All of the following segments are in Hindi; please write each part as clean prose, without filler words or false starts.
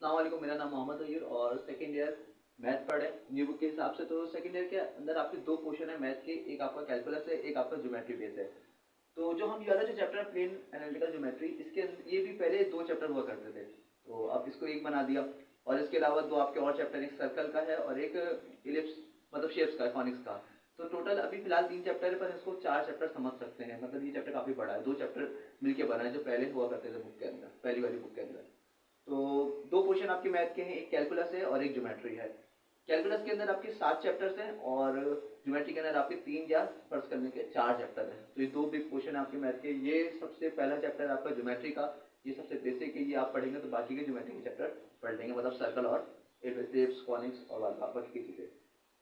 अस्सलाम वालेकुम, मेरा नाम मोहम्मद अय्यूर और सेकंड ईयर मैथ पढ़े न्यू बुक के हिसाब से। तो सेकंड ईयर के अंदर आपके दो पोर्शन है मैथ के, एक आपका कैलकुलस है, एक आपका ज्योमेट्री बेस है। तो जो हम ये वाला जो चैप्टर है प्लेन एनालिटिकल ज्योमेट्री, इसके ये भी पहले दो चैप्टर हुआ करते थे, तो अब इसको एक बना दिया। और इसके अलावा दो आपके और चैप्टर, एक सर्कल का है और एक इलिप्स मतलब शेप्स का, कॉनिक्स का। तो टोटल अभी फिलहाल तीन चैप्टर है, पर इसको चार चैप्टर समझ सकते हैं। मतलब ये चैप्टर काफ़ी बड़ा है, दो चैप्टर मिलके बना है जो पहले हुआ करते थे बुक के अंदर, पहली वाली बुक के अंदर। तो दो पोर्शन आपके मैथ के हैं, एक कैलकुलस है और एक ज्योमेट्री है। कैलकुलस के अंदर आपके 7 चैप्टर्स हैं और ज्योमेट्री के अंदर आपके 3 या फर्ज करने के 4 चैप्टर हैं। तो ये दो बिग पोर्शन है आपके मैथ के। ये सबसे पहला चैप्टर है आपका ज्योमेट्री का, ये सबसे बेसिक है, ये आप पढ़ेंगे तो बाकी के ज्योमेट्री के चैप्टर पढ़ लेंगे, मतलब सर्कल और एलिप्स, कॉनिक्स और बाकी की चीज़ें।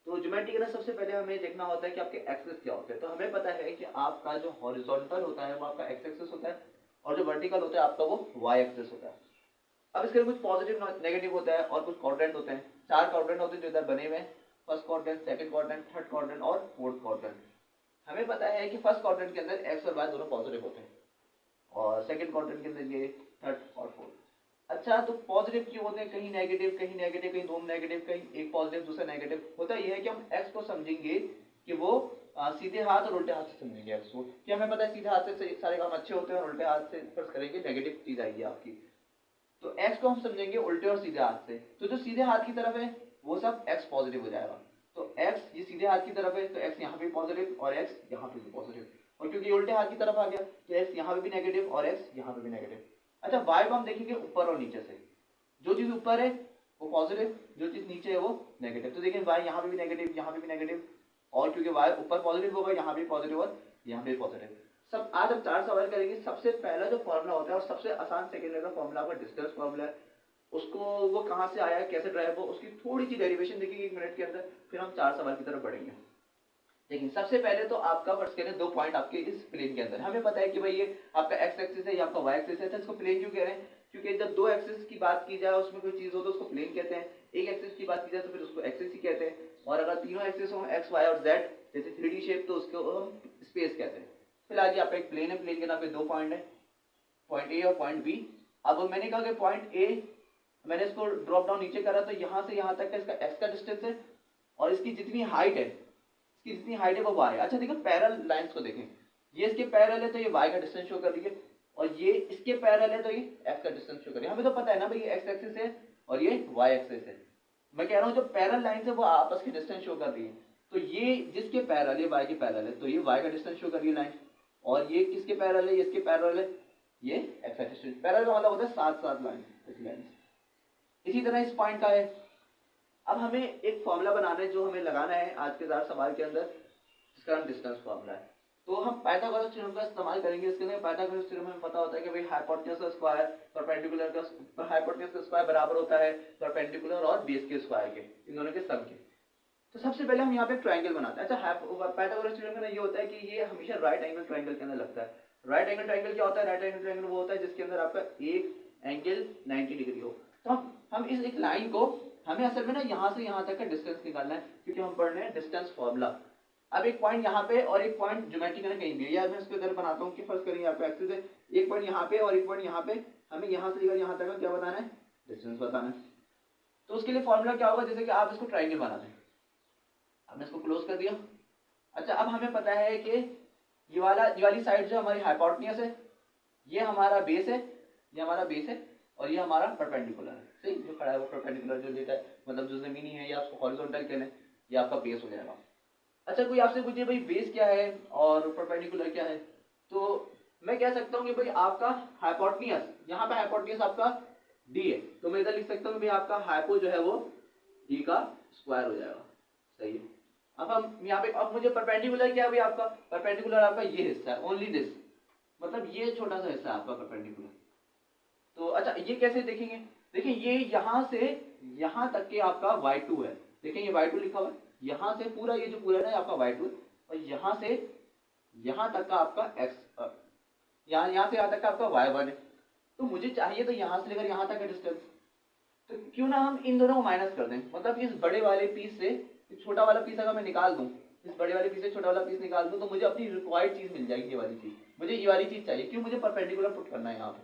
तो ज्योमेट्री के अंदर सबसे पहले हमें देखना होता है कि आपके एक्सेस क्या होते हैं। तो हमें पता है कि आपका जो हॉरिजॉन्टल होता है वो आपका एक्स एक्सेस होता है और जो वर्टिकल होता है आपका वो वाई एक्सेस होता है। अब इसके कुछ पॉजिटिव नेगेटिव होता है और कुछ क्वाड्रेंट होते हैं। 4 क्वाड्रेंट होते हैं जो इधर बने हुए हैं, first quadrant, second quadrant, third quadrant और फोर्थ क्वाड्रेंट। हमें पता है कि फर्स्ट क्वाड्रेंट के अंदर एक्स और वाई दोनों पॉजिटिव होते हैं और सेकंड क्वाड्रेंट के अंदर ये थर्ड और फोर्थ। अच्छा, तो पॉजिटिव क्यों होते हैं? कहीं नेगेटिव, कहीं नेगेटिव, कहीं दोनों नेगेटिव, कहीं एक पॉजिटिव दूसरा नेगेटिव। होता यह है कि हम एक्स को समझेंगे कि वो सीधे हाथ और उल्टे हाथ से समझेंगे एक्स को, कि हमें पता है सीधे हाथ से सारे काम अच्छे होते हैं और उल्टे हाथ से फर्ज करेंगे नेगेटिव चीज आएगी आपकी। तो x को हम समझेंगे उल्टे और सीधे हाथ से। तो जो सीधे हाथ की तरफ है वो सब x पॉजिटिव हो जाएगा। तो x ये सीधे हाथ की तरफ है तो x यहाँ पे पॉजिटिव और x यहाँ पे भी पॉजिटिव। और क्योंकि ये उल्टे हाथ की तरफ आ गया तो x यहाँ पे भी नेगेटिव और x यहाँ पे भी नेगेटिव। अच्छा, y को हम देखेंगे ऊपर और नीचे से। जो चीज ऊपर है वो पॉजिटिव, जो चीज नीचे है वो नेगेटिव। तो देखिए y यहाँ पे भी नेगेटिव, यहाँ पे भी नेगेटिव, और क्योंकि y ऊपर पॉजिटिव होगा यहाँ भी पॉजिटिव और यहाँ भी पॉजिटिव। सब आज हम 4 सवाल करेंगे। सबसे पहला जो फॉर्मूला होता है और सबसे आसान सेकंड का फॉर्मूला आपका डिस्टेंस फॉर्मूला है। उसको वो कहाँ से आया है, कैसे ड्राइव हो, उसकी थोड़ी सी डेरिवेशन देखेंगे 1 मिनट के अंदर, फिर हम 4 सवाल की तरफ बढ़ेंगे। लेकिन सबसे पहले तो आपका फर्स्ट करें दो पॉइंट आपके इस प्लेन के अंदर। हमें पता है कि भाई ये आपका एक्स एक्सिस है, ये आपका वाई एक्सिस है। तो इसको प्लेन क्यों कह रहे हैं? क्योंकि जब दो एक्सिस की बात की जाए उसमें कोई चीज हो तो उसको प्लेन कहते हैं, एक एक्सिस की बात की जाए तो फिर उसको एक्सिस ही कहते हैं। और अगर तीनों एक्सिस हो, एक्स वाई और जेड, जैसे 3D शेप, तो उसको हम स्पेस कहते हैं। फिलहाल ये आपका एक प्लेन है, प्लेन के नाम पे दो पॉइंट है, पॉइंट ए और पॉइंट बी। अब मैंने कहा कि पॉइंट ए, मैंने इसको ड्रॉप डाउन नीचे करा तो यहाँ से यहाँ तक का इसका एक्स का डिस्टेंस है और इसकी जितनी हाइट है, इसकी जितनी हाइट है वो वाई है। अच्छा देखो पैरेलल लाइंस को देखें, ये इसके पैरेलल है तो ये वाई का डिस्टेंस शो कर रही है और ये इसके पैरेलल है तो ये एक्स का डिस्टेंस शो कर रही है। हमें तो पता है ना भाई ये एक्स एक्सिस है और ये वाई एक्सिस है। मैं कह रहा हूँ जो पैरेलल लाइंस है वो आपस की डिस्टेंस शो कर रही है। तो ये जिसके पैरेलल, ये वाई के पैरेलल है तो ये वाई का डिस्टेंस शो कर रही है लाइन, और ये किसके पैरेलल है? ये इसके पैरेलल है, ये एक्स का डिस्टेंस। पैरेलल का मतलब होता है साथ साथ लाइन। इसी तरह इस पॉइंट का है। अब हमें एक फॉर्मूला बनाना है जो हमें लगाना है आज के 4 सवाल के अंदर, जिसका नाम डिस्टेंस फॉर्मूला है। तो हम पाइथागोरस थ्योरम का इस्तेमाल करेंगे। इसके अंदर पाइथागोरस थ्योरम हमें पता होता है कि भाई हाइपोटेन्यूज का स्क्वायर परपेंडिकुलर का, हाइपोटेन्यूज का स्क्वायर बराबर होता है परपेंडिकुलर और बेस के स्क्वायर के, इन दोनों के सम के। तो सबसे पहले हम यहाँ पे ट्रायंगल बनाते हैं। अच्छा, पाइथागोरस थ्योरम का ये होता है कि ये हमेशा राइट एंगल ट्रायंगल के अंदर लगता है। राइट एंगल ट्रायंगल क्या होता है? राइट एंगल ट्रायंगल वो होता है जिसके अंदर आपका एक एंगल 90 डिग्री हो। तो हम इस एक लाइन को, हमें असल में ना यहाँ से यहाँ तक का डिस्टेंस निकालना है, क्योंकि हम पढ़ रहे हैं डिस्टेंस फॉर्मूला। अब एक पॉइंट यहाँ पे और एक पॉइंट ज्योमेट्री में कहीं भी है, यार मैं इसको इधर बनाता हूँ कि फर्स्ट करेंगे आपको एक्सिस है, एक पॉइंट यहाँ पे और एक पॉइंट यहाँ पे, हमें यहाँ से लेकर यहाँ तक का क्या बताना है? डिस्टेंस बताना है। तो उसके लिए फॉर्मूला क्या होगा? जैसे कि आप इसको ट्रायंगल बना दें, हमने इसको क्लोज कर दिया। अच्छा, अब हमें पता है कि ये वाली साइड जो हमारी हाइपोटेन्यूज है, ये हमारा बेस है, ये हमारा बेस है और ये हमारा परपेंडिकुलर है। सही, जो खड़ा है वो परपेंडिकुलर जो लेता है, मतलब जो जमीनी है या उसको हॉरिजॉन्टल कह लें, ये आपका बेस हो जाएगा। अच्छा, कोई आपसे पूछे भाई बेस क्या है और परपेंडिकुलर क्या है, तो मैं कह सकता हूँ कि भाई आपका हाइपोटेन्यूज, यहाँ पे हाइपोटेन्यूज आपका डी है, तो मैं इधर लिख सकता हूँ भाई आपका हाइपो जो है वो डी का स्क्वायर हो जाएगा। सही है। अब हम यहाँ पे, अब मुझे परपेंडिकुलर क्या है भाई? आपका परपेंडिकुलर आपका ये हिस्सा है, ओनली दिस, मतलब ये छोटा सा हिस्सा है आपका परपेंडिकुलर। तो अच्छा, ये कैसे देखेंगे? देखिए ये यहाँ से यहाँ तक के आपका y2 है। देखिए ये y2 लिखा हुआ है, यहाँ से पूरा ये जो पूरा है ना आपका y2, और यहाँ से यहाँ तक का आपका x, यहाँ से यहाँ तक का आपका y1 है। तो मुझे चाहिए तो यहाँ से लेकर यहाँ तक का डिस्टेंस, तो क्यों ना हम इन दोनों को माइनस कर दें। मतलब इस बड़े वाले पीस से छोटा वाला पीस अगर मैं निकाल दूं, इस बड़े वाले पीस से छोटा वाला पीस निकाल दूं, तो मुझे अपनी रिक्वायर्ड चीज मिल जाएगी, ये वाली चीज। मुझे ये वाली चीज चाहिए, क्यों? मुझे परपेंडिकुलर पुट करना है यहाँ पे।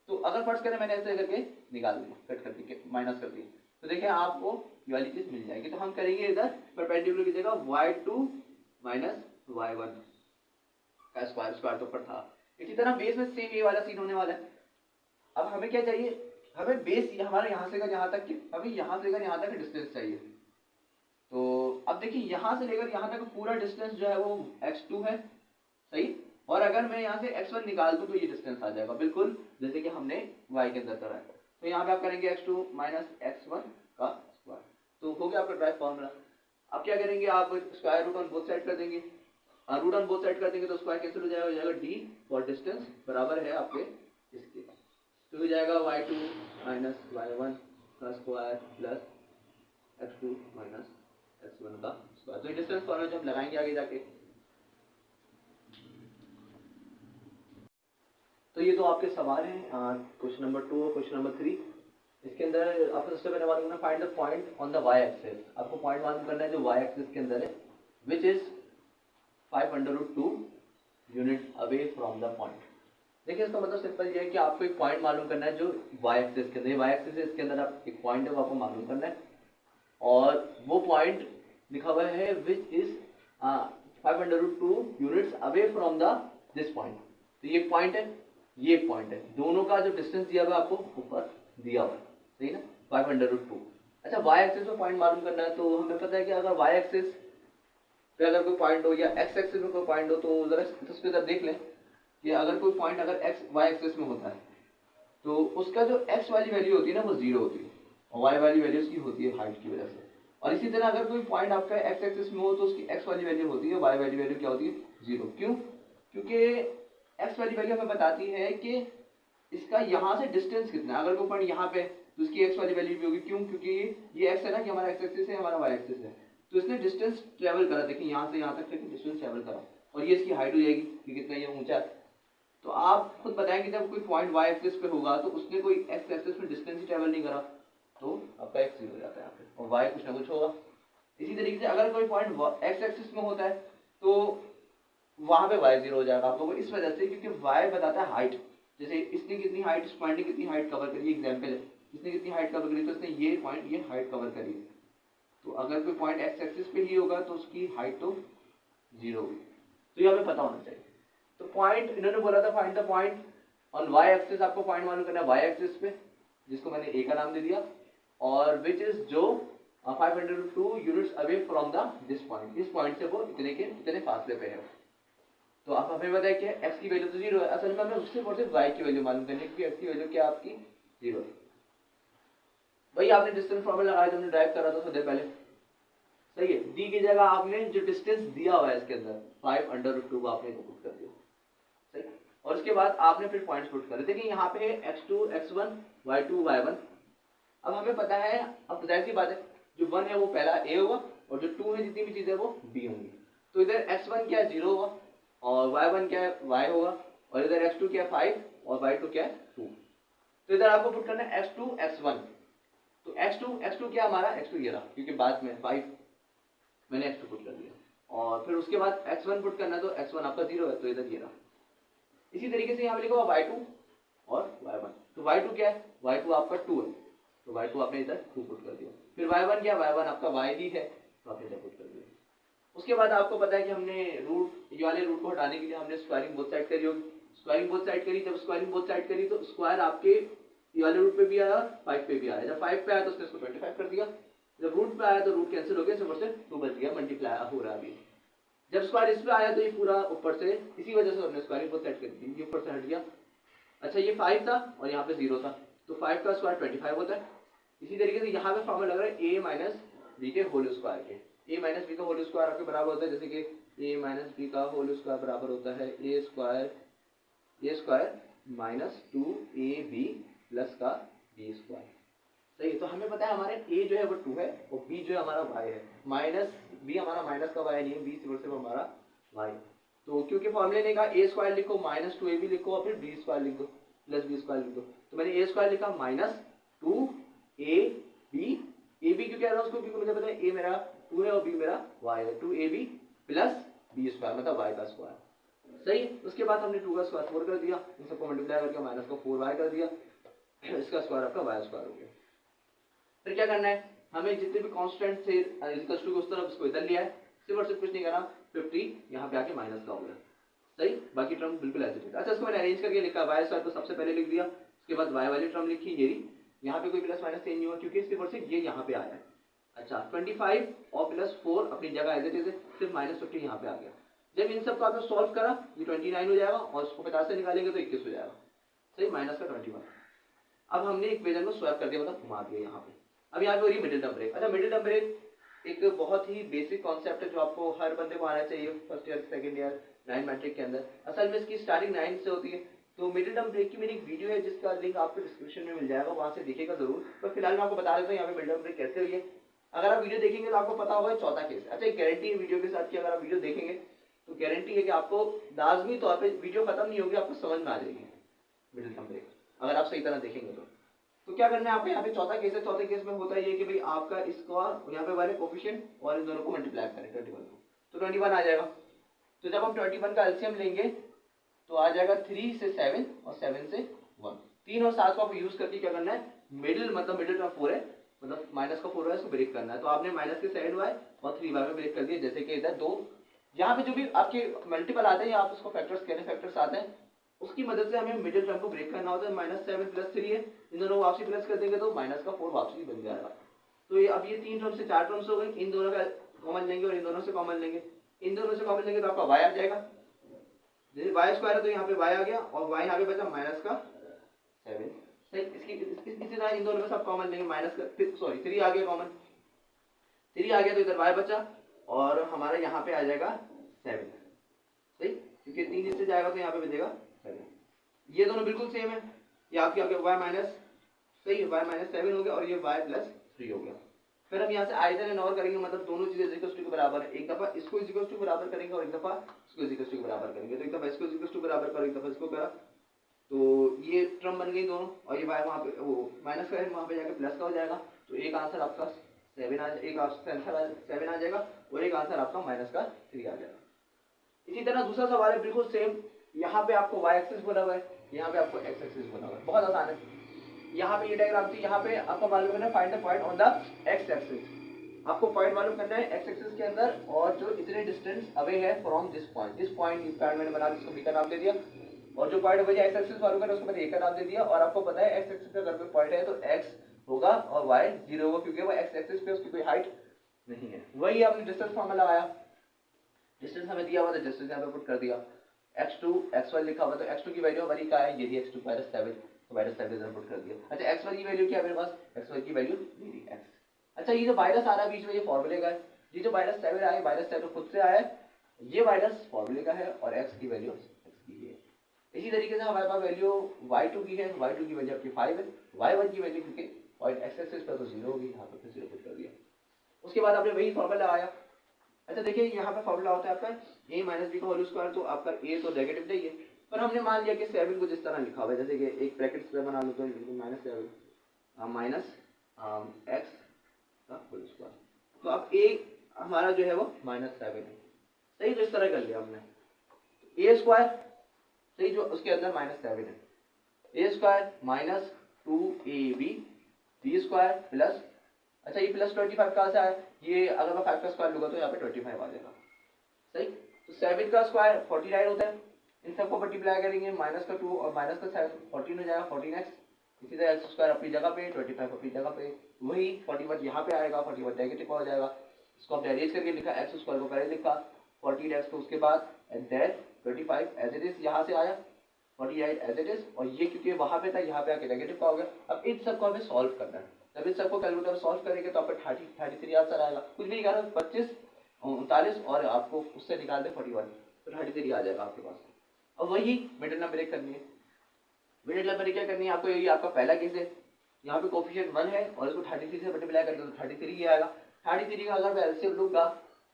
तो अगर फर्स्ट करें मैंने ऐसे करके निकाल दिया, कट कर दी, माइनस कर दी, तो देखिए आपको ये वाली चीज मिल जाएगी। तो हम करेंगे इधर परपेंडिकुलर की जगह y2 माइनस y1 का स्क्वायर, स्क्वायर तो ऊपर था। इसी तरह बेस में सेम ये वाला सीन होने वाला है। अब हमें क्या चाहिए, हमें बेस हमारे यहाँ से लेकर यहाँ तक की, हमें यहाँ से लेकर यहाँ तक डिस्टेंस चाहिए। तो अब देखिए यहाँ से लेकर यहाँ तक पूरा डिस्टेंस जो है वो x2 है, सही। और अगर मैं यहाँ से x1 निकाल दूं तो ये डिस्टेंस आ जाएगा बिल्कुल जैसे कि हमने y के अंदर करा है। तो यहाँ पे आप करेंगे x2 माइनस x1 का स्क्वायर, तो हो गया आपका ड्राइव फॉर्मूला। अब क्या करेंगे, आप square root on both side कर देंगे, रूट ऑन बोथ साइड कर देंगे तो स्क्वायर कैंसिल हो जाएगा, d फॉर डिस्टेंस बराबर है आपके इसके, तो हो जाएगा y2 माइनस y1 का square plus x2 minus x1 का स्क्वायर। तो ये डिस्टेंस फॉर्मूला जो हम लगाएंगे आगे जाके। तो ये तो आपके सवाल हैं क्वेश्चन नंबर 2 और क्वेश्चन नंबर 3। इसके अंदर आपको सबसे पहले मालूम करना find the point on the y axis. आपको पॉइंट मालूम करना है जो y एक्सिस के अंदर है, which is 5√2 unit away from the point. देखिए इसका मतलब सिंपल ये है कि आपको एक पॉइंट मालूम करना है जो y एक्सिस के अंदर, y एक्सिस इसके अंदर आप एक पॉइंट है वो आपको मालूम करना है, और वो पॉइंट लिखा हुआ है which is 5√2 units away from the this point. तो ये पॉइंट है, ये पॉइंट है, दोनों का जो डिस्टेंस दिया हुआ है आपको ऊपर दिया हुआ है, सही ना, 5√2। अच्छा y एक्सिस में पॉइंट मालूम करना है, तो हमें पता है कि अगर y एक्सिस पे अगर कोई पॉइंट हो या x एक्सिस में कोई पॉइंट हो, तो जरा उसके अंदर देख लें कि अगर कोई पॉइंट अगर y एक्सिस में होता है तो उसका जो x वाली वैल्यू होती है ना वो 0 होती है, और y वाली वैल्यू उसकी होती है हाइट की वजह से। और इसी तरह अगर कोई पॉइंट आपका x एक्सिस में हो तो उसकी x वाली वैल्यू होती है, y वाली वैल्यू क्या होती है 0। क्यों? क्योंकि x वाली वैल्यू हमें बताती है कि इसका यहाँ से डिस्टेंस कितना है। अगर कोई पॉइंट यहाँ पे तो उसकी x वाली वैल्यू भी होगी, क्यों? क्योंकि ये x है ना, कि हमारा x एक्सिस है, हमारा y एक्सिस है, तो इसने डिस्टेंस ट्रेवल करा, देखिए यहाँ से यहाँ तक डिस्टेंस ट्रेवल करा, और ये इसकी हाइट हो जाएगी कि कितना ये ऊंचा है। तो आप खुद बताएं कि जब कोई पॉइंट y एक्सिस पे होगा तो उसने कोई x एक्सिस में डिस्टेंस ही ट्रेवल नहीं करा, तो आपका x 0 हो जाता है यहाँ पे, और y कुछ ना कुछ होगा। इसी तरीके से अगर कोई पॉइंट x एक्सिस में होता है तो वहां पे y 0 हो जाएगा आप लोगों को, इस वजह से क्योंकि y बताता है हाइट। जैसे इसने कितनी हाइट, इस पॉइंट ने कितनी हाइट कवर करी, एग्जाम्पल है, इसने कितनी हाइट कवर करी, तो इसने ये पॉइंट ये हाइट कवर करी। तो अगर कोई पॉइंट x एक्सिस पे ही होगा तो उसकी हाइट तो 0 होगी, तो ये हमें पता होना चाहिए। तो पॉइंट इन्होंने बोला था find the point on y axis, आपको पॉइंट मालूम करना है y एक्सिस पे, जिसको मैंने a का नाम दे दिया, और विच इज जो 502 units away from the this point, इस पॉइंट से वो इतने फासले पे है। तो आप हमें बताया कि x की वैल्यू तो 0 है, असल में हमें सिर्फ और सिर्फ y की वैल्यू मालूम करनी है, क्योंकि x की वैल्यू क्या आपकी 0 है। वही आपने डिस्टेंस फॉर्मूला लगाया जब हमने ड्राइव करा था थोड़ी देर पहले, सही है। d की जगह आपने जो डिस्टेंस दिया हुआ है इसके अंदर 5√2 को आपने पुट कर दिया, सही। और उसके बाद आपने फिर पॉइंट्स पुट करे, देखिए यहाँ पे x2 x1 y2 y1। अब हमें पता है, अब जाहिर सी बात है जो 1 है वो पहला a होगा, और जो 2 है जितनी भी चीजें वो b होंगी। तो इधर x1 क्या है 0 होगा, और y1 क्या है y होगा, और इधर x2 क्या है 5, और y2 क्या है 2। तो इधर आपको पुट करना है x2 x1। तो x2 क्या हमारा x2 ये रहा, क्योंकि बाद में 5 मैंने x2 पुट कर दिया, और फिर उसके बाद x1 पुट करना, तो x1 आपका 0 है, तो इधर ये रहा। इसी तरीके से यहाँ पे लिखा हुआ y2 और y1। तो y2 क्या है, y2 आपका 2 है, तो y2 आपने इधर 2 पुट कर दिया। फिर y1 क्या, y1 आपका y ही है, तो आपने इधर पुट कर दिया। उसके बाद आपको पता है कि हमने रूट, ये वाले रूट को हटाने के लिए हमने स्क्वायरिंग बोथ साइड करी होगी। स्क्वायरिंग बोथ साइड करी, जब स्क्वायरिंग बोथ साइड करी तो स्क्वायर आपके ये वाले रूट पे भी आया, 5 पे भी आया। जब 5 पे आया तो उसने इसको 25 कर दिया, जब रूट पे आया तो रूट कैंसिल हो गया, सिर्फ से 2 बच गया, मल्टीप्लाई हो रहा है अभी। जब स्क्वायर इस पे आया तो ये पूरा ऊपर से, इसी वजह से हमने स्क्वायरिंग बोथ साइड कर दी, ये ऊपर से हट गया। अच्छा ये 5 था और यहाँ पे 0 था, तो 5 का स्क्वायर 25 होता है। इसी तरीके से यहाँ पे फॉर्मूला लग रहा है a माइनस बी के होल स्क्वायर के। a माइनस बी का होल स्क्वायर आपके बराबर होता है, जैसे कि a माइनस बी का होल स्क्वायर बराबर होता है a square minus 2ab plus का b स्क्वायर, सही है। तो हमें पता है हमारे a जो है वो 2 है, और b जो है हमारा y है, माइनस b हमारा माइनस का y नहीं है, b सिर्फ हमारा y। तो क्योंकि फॉर्मूले ने कहा a स्क्वायर लिखो माइनस 2ab लिखो और फिर b स्क्वायर लिख दो प्लस b स्क्वायर लिख दो, तो मैंने a स्क्वायर लिखा माइनस 2ab, ab क्यों कह रहा हूँ उसको, क्योंकि मुझे पता है a मेरा 2 है और b मेरा y है, 2ab प्लस b स्क्वायर मतलब y का स्क्वायर, सही है। उसके बाद हमने 2 का स्क्वायर 4 कर दिया, इन सबको मल्टीप्लाई करके माइनस का 4y कर दिया, इसका स्क्वायर आपका y स्क्वायर हो गया। फिर क्या करना है, हमें जितने भी कांस्टेंट थे इक्वल टू उस तरफ उसको इधर लिया है, सिर्फ और सिर्फ कुछ नहीं करना, 50 यहाँ पे आके माइनस का हो गया। सही, बाकी टर्म बिल्कुल ऐसे थे। अच्छा, इसको मैंने अरेंज करके लिखा, y स्क्वायर तो सबसे पहले लिख दिया, उसके बाद y वाली टर्म लिखी, ये यहाँ पे कोई प्लस माइनस चेंज नहीं हुआ क्योंकि सिर्फ और सिर्फ ये यहाँ पे आया है। अच्छा, 25 और प्लस 4 अपनी जगह एज इट इज है, सिर्फ -50 यहाँ पे आ गया। जब इन सबको आपने सॉल्व करा, ये 29 हो जाएगा और उसको 50 से निकालेंगे तो 21 हो जाएगा। सही, माइनस का 21। अब हमने इक्वेशन को स्वैप कर दिया, मतलब घुमा दिया यहाँ पे। अब यहाँ पे हो रही मिडिल टर्म ब्रेक। अच्छा, मिडिल टर्म ब्रेक एक बहुत ही बेसिक कॉन्सेप्ट है जो आपको हर बंदे को आना चाहिए first year second year 9 matric के अंदर। असल में इसकी स्टार्टिंग 9 से होती है। तो मिडिल टर्म ब्रेक की मेरी एक वीडियो है जिसका लिंक आपको डिस्क्रिप्शन में मिल जाएगा, वहां से देखिएगा जरूर। तो फिलहाल मैं आपको बता देता हूँ यहाँ पे मिडिल टर्म ब्रेक कैसे हुई है। अगर आप वीडियो देखेंगे तो आपको पता होगा चौथा केस। अच्छा, एक गारंटी है वीडियो के साथ कि अगर आप वीडियो देखेंगे तो गारंटी है कि आपको लाजमी तौर पर वीडियो खत्म नहीं होगी, आपको समझ में आ जाएगी मिडिल टर्म ब्रेक, अगर आप सही तरह देखेंगे तो क्या करना है आपको, यहाँ पे चौथा केस है। चौथे केस में होता है ये कि भाई आपका स्क्वायर यहाँ पे वाले कोफिशिएंट और इन दोनों को मल्टीप्लाई करें 21 को, तो 21 आ जाएगा। तो जब हम 21 का एलसीएम लेंगे तो आ जाएगा 3 से 7 और 7 से 1। 3 और 7 को आप यूज करके क्या करना है, मिडिल मतलब मिडिल टर्म 4 है, मतलब माइनस का 4 है, इसको ब्रेक करना है। तो आपने माइनस के 7y और 3y में ब्रेक कर दिया, जैसे कि इधर दो यहाँ पे जो भी आपके मल्टीपल आते हैं या आप उसको फैक्टर्स कहते हैं, फैक्टर्स आते हैं, उसकी मदद से हमें मिडिल टर्म को ब्रेक करना होता है। -7 + 3 है, इन दोनों को वापसी प्लस कर देंगे तो माइनस का 4 वापसी बन जाएगा। तो ये अब ये 3 टर्म से 4 टर्म्स हो गई, इन दोनों का कॉमन लेंगे और इन दोनों से कॉमन लेंगे, इन दोनों से कॉमन लेंगे तो आपका y आ जाएगा। जैसे y स्क्वायर है तो यहाँ पे y आ गया और y यहाँ पे बचा माइनस का 7। सही, इसी तरह इन दोनों में सब कॉमन लेंगे, माइनस का सॉरी 3 आ गया कॉमन, 3 आ गया तो इधर y बचा और हमारा यहाँ पे आ जाएगा 7। सही, क्योंकि 3 इससे जाएगा तो यहाँ पे बचेगा 7। ये दोनों बिल्कुल सेम है, ये आपके आ गया y माइनस, सही है, y माइनस 7 हो गया और ये y प्लस 3 हो गया। फिर हम यहाँ से आइदर एंड और करेंगे, मतलब दोनों चीजें इक्वल टू के बराबर है। एक दफा इसको इक्वल टू बराबर करेंगे और एक दफा इसको इक्वल टू बराबर करेंगे। तो एक दफा इसको इक्वल टू बराबर करो, एक दफा इसको करा, तो ये टर्म बन गई दोनों, और ये y वहाँ पे वो माइनस का है, वहाँ पे जाके प्लस का हो जाएगा। तो एक आंसर आपका 7 आ, एक आंसर 7 आ जाएगा और एक आंसर आपका माइनस का 3 आ जाएगा। इसी तरह दूसरा सवाल है बिल्कुल सेम, यहाँ पे आपको y एक्सिस बना हुआ है, यहाँ पे आपको x एक्सिस बना हुआ है। बहुत आसान है, यहाँ पे ये डायग्राम थी, यहाँ पे आपको मालूम करना है find the point on the x axis. आपको पॉइंट मालूम करना है x एक्सिस के अंदर और जो इतने डिस्टेंस अवे है from this point. This point इस पॉइंट मैंने बना दिया, इसको b का नाम दे दिया, और जो पॉइंट मुझे x एक्सिस मालूम करना है उसको मैंने a का नाम दे दिया। और आपको पता है x एक्सिस पे अगर कोई पॉइंट है तो x होगा और y 0 होगा, क्योंकि वो x एक्सिस पे उसकी कोई हाइट नहीं है। वही आपने डिस्टेंस फॉर्मूला लगाया, डिस्टेंस हमें दिया हुआ था, डिस्टेंस यहाँ पे पुट कर दिया, x2 x1 लिखा हुआ, तो x2 की वैल्यू हमारी क्या है, ये थी x2 -7, तो -7 इधर पुट कर दिया। अच्छा, x1 की वैल्यू क्या है मेरे पास, x1 की वैल्यू ये थी x। अच्छा, ये जो माइनस आ रहा है बीच में ये फॉर्मूले का है, ये जो -7 आया, -7 खुद से आया है, ये माइनस फॉर्मूले का है और x की वैल्यू x की है। इसी तरीके से हमारे पास वैल्यू y2 की है, y2 की वैल्यू आपकी 5 है, y1 की वैल्यू क्योंकि पॉइंट x एक्सिस पर तो 0 होगी, यहाँ पे 0 पुट कर दिया। उसके बाद आपने वही फॉर्मूला लगाया। अच्छा देखिए, यहाँ पे फॉर्मूला होता है आपका a माइनस बी का होल स्क्वायर, तो आपका a तो नेगेटिव नहीं है, पर हमने मान लिया कि 7 को जिस तरह लिखा हुआ है, जैसे कि एक ब्रैकेट से बना लो तो -7 माइनस x का होल स्क्वायर, तो अब a हमारा जो है वो -7 है। सही, तो इस तरह कर लिया हमने a स्क्वायर, सही, जो उसके अंदर -7 है, a square minus 2ab b square plus, अच्छा ये प्लस 25 कहाँ से आया, ये अगर मैं 5 का स्क्वायर लूंगा तो यहाँ पे 25 आ जाएगा। सही, तो 7 का स्क्वायर 49 होता है, इन सबको मल्टीप्लाई करेंगे, माइनस का 2 और माइनस का 7 14 हो जाएगा, 14x। इसी तरह x स्क्वायर अपनी जगह पे, 25 अपनी जगह पे, वही 41 यहाँ पे आएगा, 41 नेगेटिव हो जाएगा, इसको हमने अरेंज करके लिखा, x स्क्वायर को पहले लिखा 14x को उसके बाद, and then 25 as it is यहाँ से आया, 48 एज इट इज, और ये क्योंकि वहाँ पे था यहाँ पे आके नेगेटिव का हो गया। अब इन सबको हमें सॉल्व करना है, जब इन सबको कैलकुलेटर में सॉल्व करेंगे तो आपको 33 आंसर आएगा, कुछ भी निकालो 25 39 और आपको उससे निकाल दे 41, तो 33 आ जाएगा आपके पास। अब वही मिडिल नंबर ब्रेक करनी है। मिडिल नंबर क्या करनी है आपको, यही आपका पहला केस है, यहाँ पे कोफिशिएंट 1 है और इसको 33 से मल्टीप्लाई करके तो 33 ही आएगा। 33 का अगर मैं एलसीएम लूंगा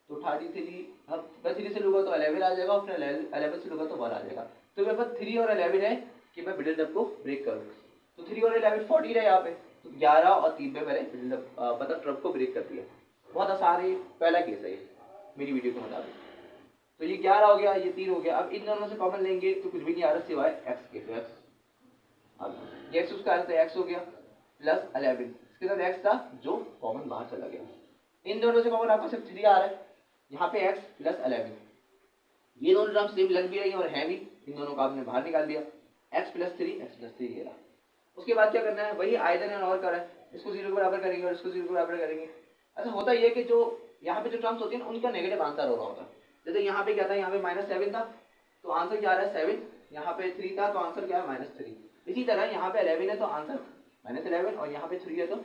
तो 33, अब मैं 3 से लूंगा तो 11 आ जाएगा और फिर 11 से लूंगा तो 1 आ जाएगा। तो मेरे पास 3 और 11 है कि मैं मिडिल नंबर को ब्रेक करूँ, तो 3 और 11 14 है यहाँ पे, तो 11 और 3 में मैंने मतलब ट्रम्प को ब्रेक कर दिया। बहुत आसान है, पहला केस है ये मेरी वीडियो के मुताबिक। तो ये 11 हो गया, ये 3 हो गया। अब इन दोनों से कॉमन लेंगे तो कुछ भी नहीं आ रहा सिवाय एक्स के, तो एक्स, अब ये एक्स उसका आया तो एक्स हो गया प्लस 11, इसके साथ एक्स था जो कॉमन बाहर चला गया। इन दोनों से कॉमन आपको सिर्फ 3 आ रहा है, यहाँ पे एक्स प्लस 11, ये दोनों टर्म सेम लग भी रही है और है भी, इन दोनों को आपने बाहर निकाल दिया, एक्स प्लस 3 ये रहा। उसके बाद क्या करना है, वही आयतन एंड और करा है, इसको 0 के बराबर करेंगे और इसको 0 के बराबर करेंगे। अच्छा होता ये कि जो यहाँ पे जो टर्म्स होती है ना उनका नेगेटिव आंसर हो रहा होता है। जैसे यहाँ पे क्या था, यहाँ पे -7 था तो आंसर क्या आ रहा है 7, यहाँ पे 3 था तो आंसर क्या है -3। इसी तरह यहाँ पे 11 है तो आंसर -11 और यहाँ पे 3 है तो